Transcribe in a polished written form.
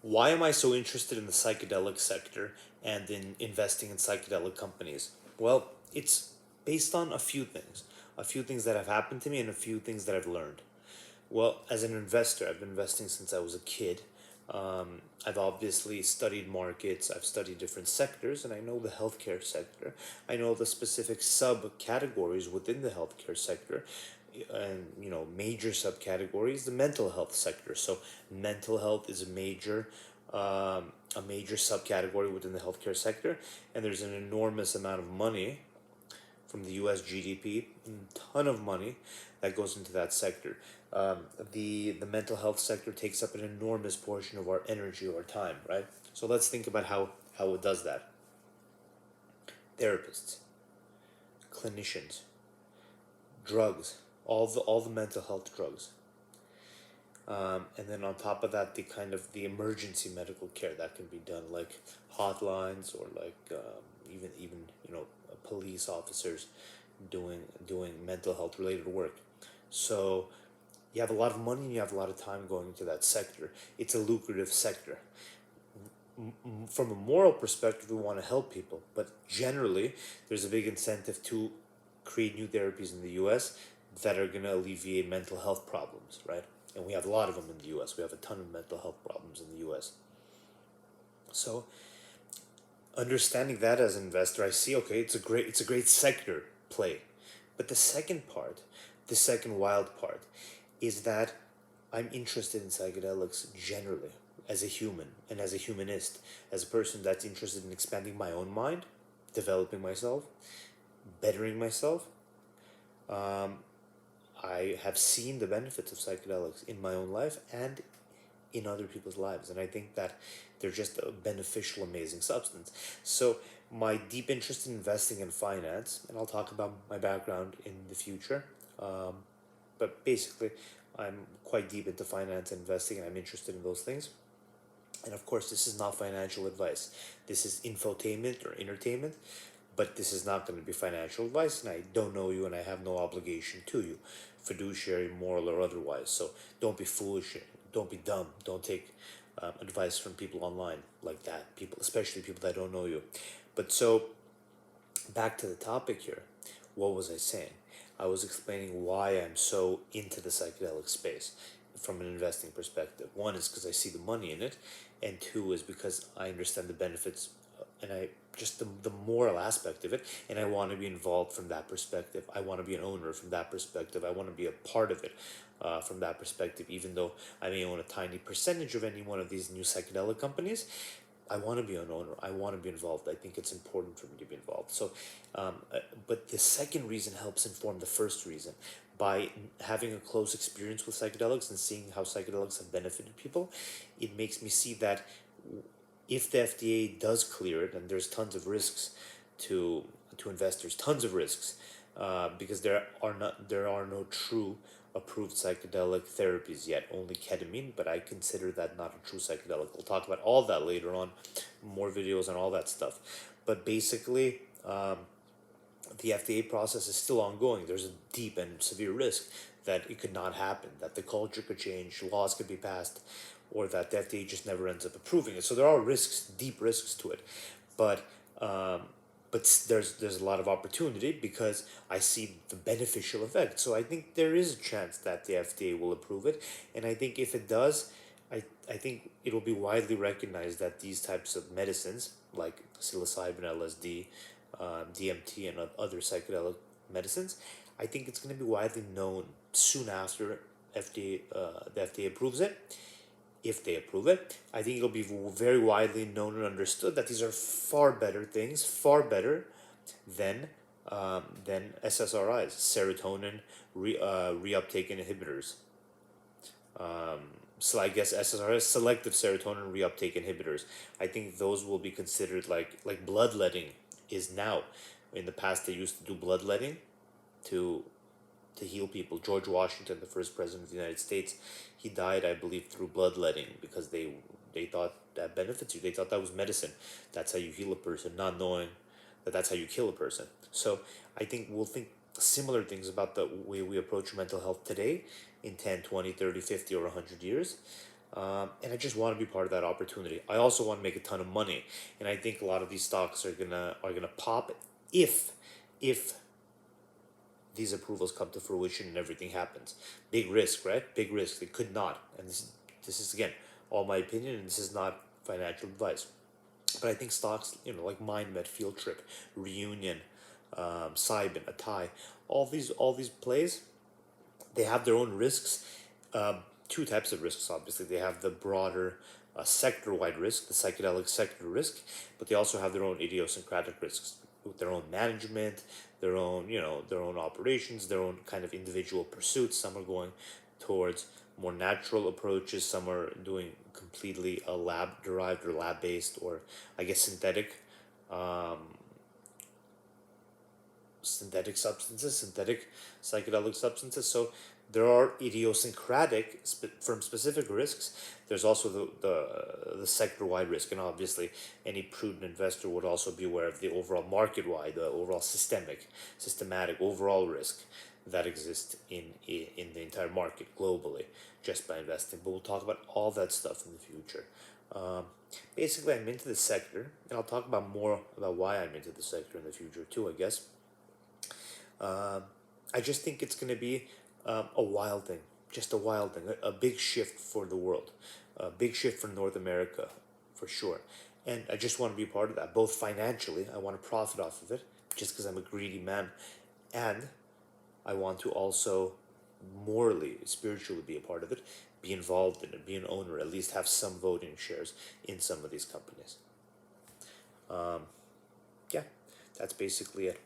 Why am I so interested in the psychedelic sector and in investing in psychedelic companies? Well, it's based on a few things that have happened to me and a few things that I've learned. Well, as an investor, I've been investing since I was a kid. I've obviously studied markets, I've studied different sectors, and I know the healthcare sector. I know the specific subcategories within the healthcare sector, and major subcategories, the mental health sector. So, mental health is a major subcategory within the healthcare sector, and there's an enormous amount of money from the U.S. GDP, a ton of money that goes into that sector. The mental health sector takes up an enormous portion of our energy, our time, right? So let's think about how it does that. Therapists, clinicians, drugs, all the mental health drugs, and then on top of that, the emergency medical care that can be done, like hotlines or like even police officers doing mental health related work. So you have a lot of money and you have a lot of time going into that sector. It's a lucrative sector. From a moral perspective, we want to help people, but generally, there's a big incentive to create new therapies in the U.S. that are going to alleviate mental health problems, right? And we have a lot of them in the U.S. We have a ton of mental health problems in the U.S. So, understanding that as an investor, I see, okay, it's a great sector play, but the second wild part, is that I'm interested in psychedelics generally as a human and as a humanist, as a person that's interested in expanding my own mind, developing myself, bettering myself. Um, I have seen the benefits of psychedelics in my own life and in other people's lives, and I think that they're just a beneficial, amazing substance. So, my deep interest in investing in finance, and I'll talk about my background in the future, um, but basically, I'm quite deep into finance and investing, and I'm interested in those things. And of course, this is not financial advice. This is infotainment or entertainment, but this is not going to be financial advice, and I don't know you, and I have no obligation to you, fiduciary, moral, or otherwise. So don't be foolish, don't be dumb, don't take advice from people online like that, people, especially people that don't know you. But so, back to the topic here. What was I saying? I was explaining why I'm so into the psychedelic space from an investing perspective. One is because I see the money in it, and two is because I understand the benefits, and I just the moral aspect of it, and I want to be involved from that perspective. I want to be an owner from that perspective. I want to be a part of it from that perspective, even though I may own a tiny percentage of any one of these new psychedelic companies. I want to be an owner. I want to be involved. I think it's important for me to be involved. So, but the second reason helps inform the first reason. By having a close experience with psychedelics and seeing how psychedelics have benefited people, it makes me see that if the FDA does clear it, and there's tons of risks to investors, tons of risks, because there are no true approved psychedelic therapies yet, only ketamine, but I consider that not a true psychedelic. We'll talk about all that later on, more videos on all that stuff. But basically, the FDA process is still ongoing. There's a deep and severe risk that it could not happen, that the culture could change, laws could be passed, or that the FDA just never ends up approving it. So there are risks, deep risks to it. But um, there's a lot of opportunity because I see the beneficial effect. So I think there is a chance that the FDA will approve it, and I think if it does, I think it will be widely recognized that these types of medicines, like psilocybin, LSD, DMT, and other psychedelic medicines, I think it's going to be widely known soon after the FDA approves it. If they approve it, I think it'll be very widely known and understood that these are far better things, far better than SSRIs, serotonin reuptake inhibitors. So I guess SSRIs, selective serotonin reuptake inhibitors. I think those will be considered like bloodletting is now. In the past, they used to do bloodletting to heal people. George Washington, the first president of the United States, he died, I believe, through bloodletting because they thought that benefits you. They thought that was medicine. That's how you heal a person, not knowing that that's how you kill a person. So I think we'll think similar things about the way we approach mental health today in 10, 20, 30, 50, or 100 years. And I just want to be part of that opportunity. I also want to make a ton of money, and I think a lot of these stocks are gonna pop if these approvals come to fruition and everything happens. Big risk, right? Big risk. They could not, and this is again all my opinion, and this is not financial advice. But I think stocks, like MindMed, Field Trip, Reunion, Cybin, Atai, all these plays, they have their own risks. Two types of risks, obviously. They have the broader sector-wide risk, the psychedelic sector risk, but they also have their own idiosyncratic risks with their own management, their own operations, their own kind of individual pursuits. Some are going towards more natural approaches. Some are doing completely a lab-derived or lab-based, or I guess synthetic substances, synthetic psychedelic substances. So there are idiosyncratic firm-specific risks. There's also the sector-wide risk, and obviously any prudent investor would also be aware of the overall market-wide, the overall systematic overall risk that exists in the entire market globally just by investing. But we'll talk about all that stuff in the future. Um, Basically, I'm into the sector, and I'll talk about more about why I'm into the sector in the future too, I guess. Um, I just think it's going to be a wild thing, just a wild thing, a big shift for the world, a big shift for North America, for sure. And I just want to be a part of that, both financially, I want to profit off of it, just because I'm a greedy man, and I want to also morally, spiritually be a part of it, be involved in it, be an owner, at least have some voting shares in some of these companies. Yeah, that's basically it.